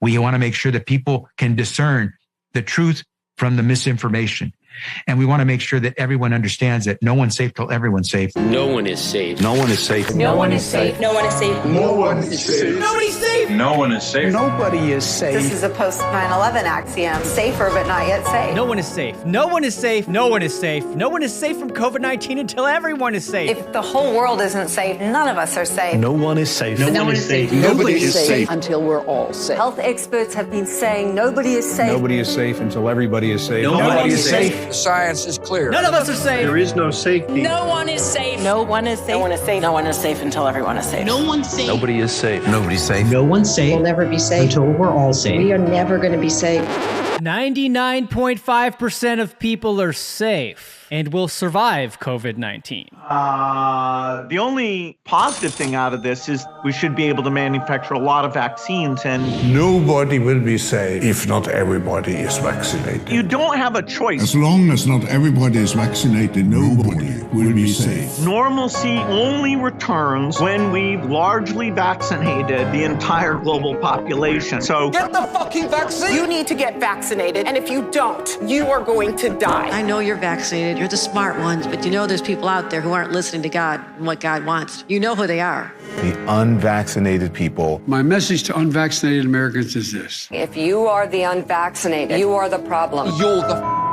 We want to make sure that people can discern the truth from the misinformation. And we want to make sure that everyone understands that no one's safe till everyone's safe. No one is safe. No one is safe. No one is safe. No one is safe. No one is safe. Nobody's safe. No one is safe. Nobody is safe. This is a post 9/11 axiom. Safer, but not yet safe. No one is safe. No one is safe. No one is safe. No one is safe from COVID-19 until everyone is safe. If the whole world isn't safe, none of us are safe. No one is safe. No one is safe. Nobody is safe until we're all safe. Health experts have been saying nobody is safe. Nobody is safe until everybody is safe. Nobody is safe. The science is clear. None of us are safe. There is no safety. No one is safe. No one is safe. No one is safe. No one is safe until everyone is safe. No one's safe. Nobody is safe. Nobody's safe. No one's safe. We'll never be safe until we're all safe. We are never going to be safe. 99.5% of people are safe and will survive COVID-19. The only positive thing out of this is we should be able to manufacture a lot of vaccines, and Nobody will be safe if not everybody is vaccinated. you don't have a choice. As long as not everybody is vaccinated, nobody will be safe. Normalcy only returns when we've largely vaccinated the entire global population. So Get the fucking vaccine. You need to get vaccinated, and if you don't, you are going to die. I know you're vaccinated. You're the smart ones, but you know there's people out there who aren't listening to God and what God wants. You know who they are. The unvaccinated people. My message to unvaccinated Americans is this. If you are the unvaccinated, you are the problem. You're the problem.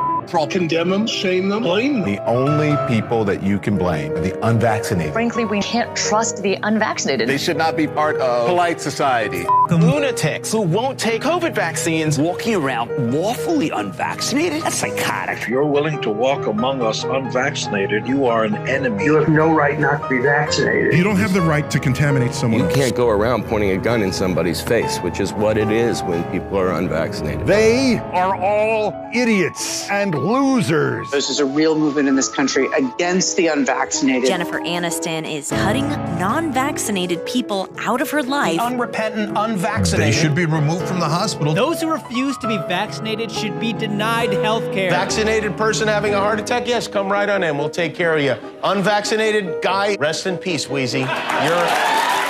Condemn them, shame them, blame them. The only people that you can blame are the unvaccinated. Frankly, we can't trust the unvaccinated. They should not be part of polite society. Lunatics who won't take COVID vaccines. Walking around lawfully unvaccinated? That's psychotic. If you're willing to walk among us unvaccinated, you are an enemy. You have no right not to be vaccinated. You don't have the right to contaminate someone You can't go around pointing a gun in somebody's face, which is what it is when people are unvaccinated. They are all idiots and losers. This is a real movement in this country against the unvaccinated. Jennifer Aniston is cutting non-vaccinated people out of her life. Unrepentant, unvaccinated. They should be removed from the hospital. Those who refuse to be vaccinated should be denied health care. Vaccinated person having a heart attack? Yes, come right on in. We'll take care of you. Unvaccinated guy, rest in peace, Wheezy.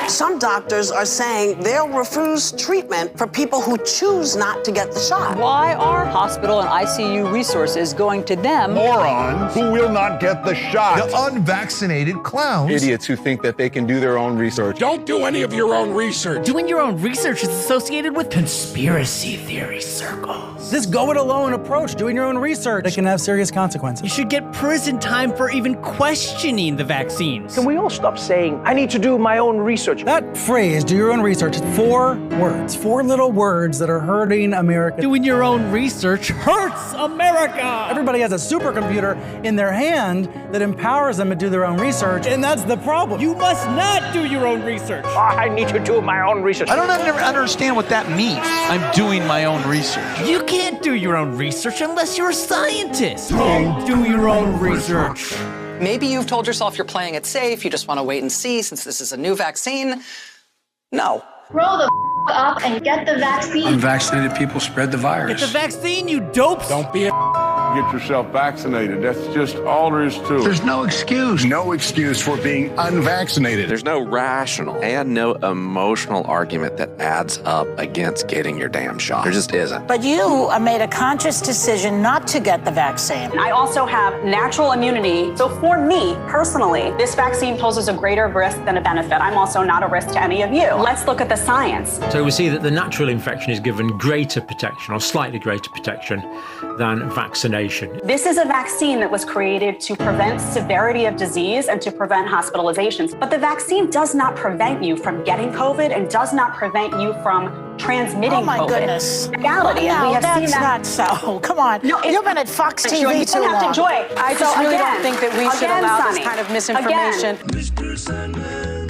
Some doctors are saying they'll refuse treatment for people who choose not to get the shot. Why are hospital and ICU resources going to them? Morons who will not get the shot. The unvaccinated clowns. Idiots who think that they can do their own research. Don't do any of your own research. Doing your own research is associated with conspiracy theory circles. This go-it-alone approach, doing your own research, that can have serious consequences. You should get prison time for even questioning the vaccines. Can we all stop saying, I need to do my own research? That phrase, do your own research, is 4 words, 4 little words that are hurting America. Doing your own research hurts America. Everybody has a supercomputer in their hand that empowers them to do their own research, and that's the problem. You must not do your own research. I need to do my own research. I don't understand what that means. I'm doing my own research. You can't do your own research unless you're a scientist. Do your own research. Maybe you've told yourself you're playing it safe, you just want to wait and see since this is a new vaccine. No. Grow the up and get the vaccine. Unvaccinated people spread the virus. Get the vaccine, you dopes. Don't be a get yourself vaccinated. That's just all there is to it. There's no excuse. No excuse for being unvaccinated. There's no rational and no emotional argument that adds up against getting your damn shot. There just isn't. But you made a conscious decision not to get the vaccine. I also have natural immunity. So for me, personally, this vaccine poses a greater risk than a benefit. I'm also not a risk to any of you. Let's look at the science. So we see that the natural infection is given greater protection or slightly greater protection than vaccination. This is a vaccine that was created to prevent severity of disease and to prevent hospitalizations. But the vaccine does not prevent you from getting COVID and does not prevent you from transmitting COVID. Oh my goodness. Reality. No, and we have that's seen that. not so. Come on. No, You've been at Fox TV you too don't have long. to joy. I just really don't think that we should allow Sonny. this kind of misinformation. Mr. Sandman,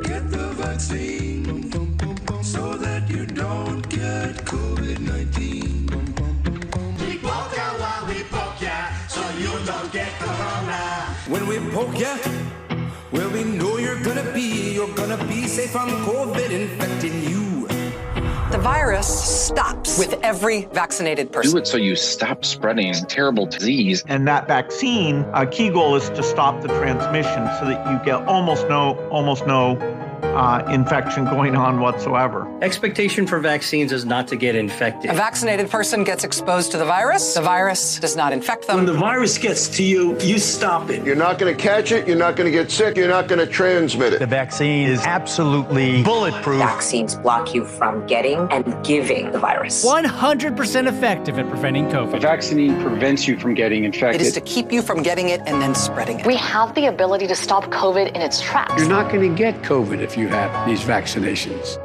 get the vaccine so that you don't get COVID-19. We poke ya while we poke ya, so you don't get corona. When we poke ya, where we know you're gonna be safe from COVID infecting you. The virus stops with every vaccinated person. Do it so you stop spreading terrible disease. And that vaccine, a key goal is to stop the transmission so that you get almost no infection going on whatsoever. Expectation for vaccines is not to get infected. A vaccinated person gets exposed to the virus does not infect them. When the virus gets to you, you stop it. You're not going to catch it, you're not going to get sick, you're not going to transmit it. The vaccine is absolutely bulletproof. Vaccines block you from getting and giving the virus. 100% effective at preventing COVID. A vaccine prevents you from getting infected. It is to keep you from getting it and then spreading it. We have the ability to stop COVID in its tracks. You're not going to get COVID if you have these vaccinations.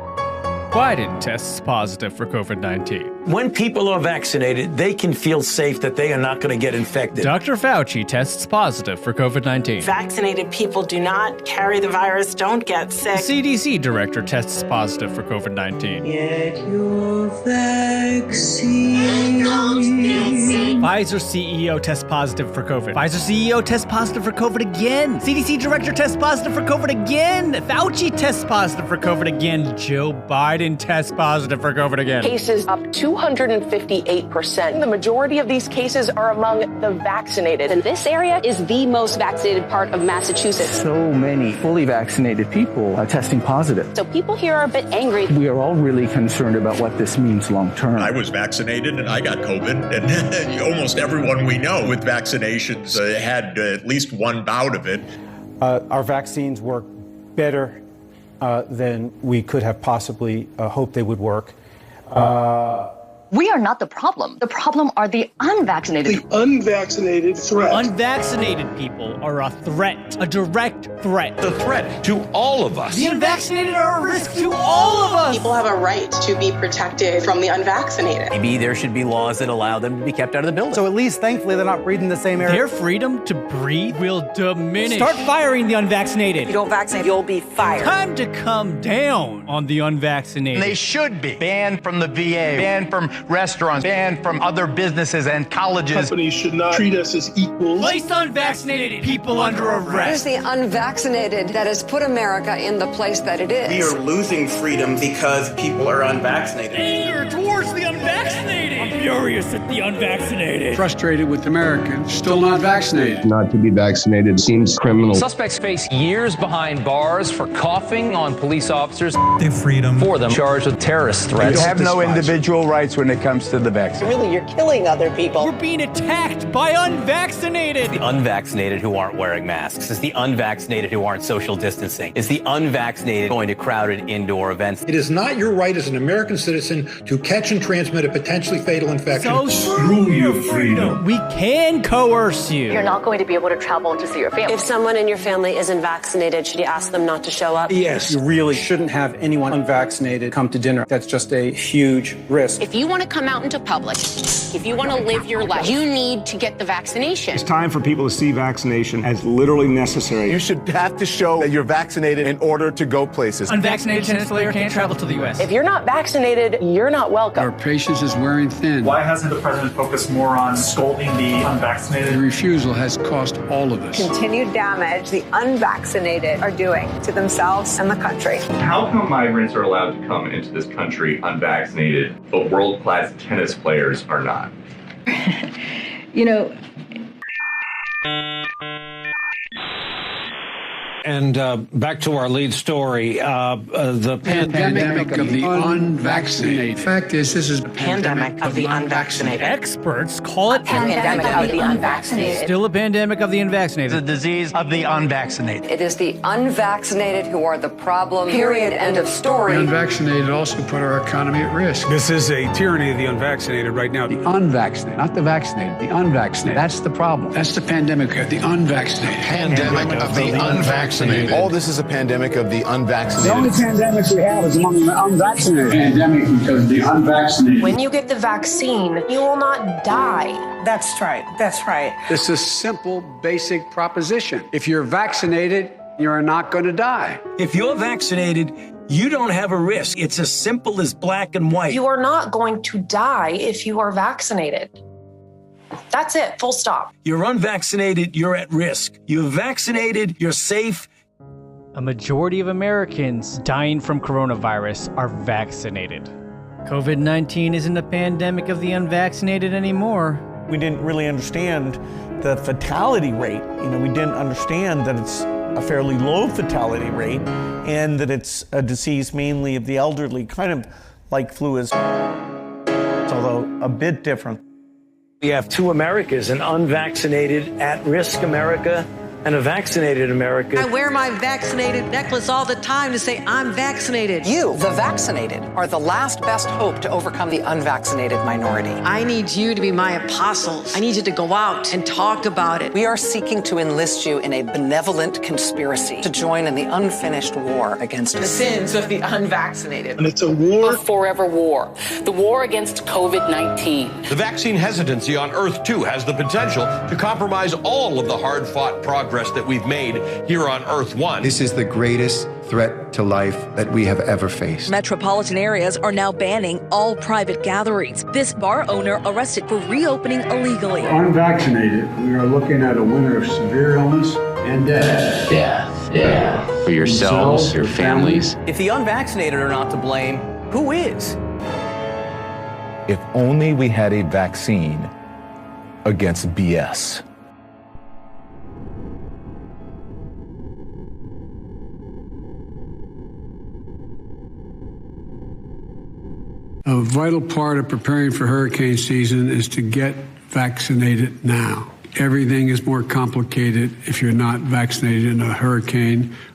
Biden tests positive for COVID-19. When people are vaccinated, they can feel safe that they are not going to get infected. Dr. Fauci tests positive for COVID-19. Vaccinated people do not carry the virus, don't get sick. CDC director tests positive for COVID-19. Get your vaccine. Pfizer CEO tests positive for COVID. Pfizer CEO tests positive for COVID again. CDC director tests positive for COVID again. Fauci tests positive for COVID again. Joe Biden tests positive for COVID again. Cases up 258%. The majority of these cases are among the vaccinated. And this area is the most vaccinated part of Massachusetts. So many fully vaccinated people are testing positive. So people here are a bit angry. We are all really concerned about what this means long term. I was vaccinated and I got COVID, and almost everyone we know with vaccinations had at least one bout of it. Our vaccines work better than we could have possibly hoped they would work. We are not the problem. The problem are the unvaccinated. The unvaccinated threat. Unvaccinated people are a threat, a direct threat. The threat to all of us. The unvaccinated are a risk to all of us. People have a right to be protected from the unvaccinated. Maybe there should be laws that allow them to be kept out of the building. So at least, thankfully, they're not breathing the same air. Their freedom to breathe will diminish. Start firing the unvaccinated. If you don't vaccinate, you'll be fired. Time to come down on the unvaccinated. They should be banned from the VA, banned from restaurants, banned from other businesses and colleges. Companies should not treat us as equals. Place unvaccinated people under arrest. It's the unvaccinated that has put America in the place that it is. We are losing freedom because people are unvaccinated. Anger towards the unvaccinated. I'm furious at the unvaccinated. Frustrated with Americans still not vaccinated. Not to be vaccinated seems criminal. Suspects face years behind bars for coughing on police officers. Their freedom. For them charged with terrorist threats. You have no individual rights when it comes to the vaccine. Really, you're killing other people. We're being attacked by unvaccinated. The unvaccinated who aren't wearing masks. It's the unvaccinated who aren't social distancing. It's the unvaccinated going to crowded indoor events. It is not your right as an American citizen to catch and transmit a potentially fatal infection. So screw your freedom. We can coerce you. You're not going to be able to travel to see your family. If someone in your family isn't vaccinated, should you ask them not to show up? Yes, you really shouldn't have anyone unvaccinated come to dinner. That's just a huge risk. If you want to come out into public, if you want to live your life, you need to get the vaccination. It's time for people to see vaccination as literally necessary. You should have to show that you're vaccinated in order to go places. Unvaccinated tennis player can't travel to the U.S. If you're not vaccinated, you're not welcome. Our patience is wearing thin. Why hasn't the president focused more on scolding the unvaccinated? The refusal has cost all of us. Continued damage the unvaccinated are doing to themselves and the country. How come migrants are allowed to come into this country unvaccinated, but world-class tennis players are not? You know, And back to our lead story, the pandemic of the unvaccinated. Fact is, this is a pandemic of the unvaccinated. Experts call it Pandemic of the unvaccinated. Still a pandemic of the unvaccinated. The disease of the unvaccinated. It is the unvaccinated who are the problem. Period. End of story. The unvaccinated also put our economy at risk. This is a tyranny of the unvaccinated right now. The unvaccinated, not the vaccinated, the unvaccinated. That's the problem. That's the pandemic of the unvaccinated. Pandemic of the unvaccinated. All this is a pandemic of the unvaccinated. The only pandemic we have is among the unvaccinated. Pandemic because of the unvaccinated. When you get the vaccine, you will not die. That's right. That's right. It's a simple, basic proposition. If you're vaccinated, you're not going to die. If you're vaccinated, you don't have a risk. It's as simple as black and white. You are not going to die if you are vaccinated. That's it, full stop. You're unvaccinated, you're at risk. You're vaccinated, you're safe. A majority of Americans dying from coronavirus are vaccinated. COVID-19 isn't a pandemic of the unvaccinated anymore. We didn't really understand the fatality rate. We didn't understand that it's a fairly low fatality rate, and that it's a disease mainly of the elderly, kind of like flu is, although a bit different. We have two Americas, an unvaccinated, at-risk America and a vaccinated America. I wear my vaccinated necklace all the time to say I'm vaccinated. You, the vaccinated, are the last best hope to overcome the unvaccinated minority. I need you to be my apostles. I need you to go out and talk about it. We are seeking to enlist you in a benevolent conspiracy to join in the unfinished war against the sins of the unvaccinated. And it's a war. A forever war. The war against COVID-19. The vaccine hesitancy on Earth, too, has the potential to compromise all of the hard-fought progress that we've made here on Earth 1. This is the greatest threat to life that we have ever faced. Metropolitan areas are now banning all private gatherings. This bar owner arrested for reopening illegally. Unvaccinated, we are looking at a winter of severe illness and death. Yeah. For yourselves, your families. If the unvaccinated are not to blame, who is? If only we had a vaccine against BS. A vital part of preparing for hurricane season is to get vaccinated now. Everything is more complicated if you're not vaccinated in a hurricane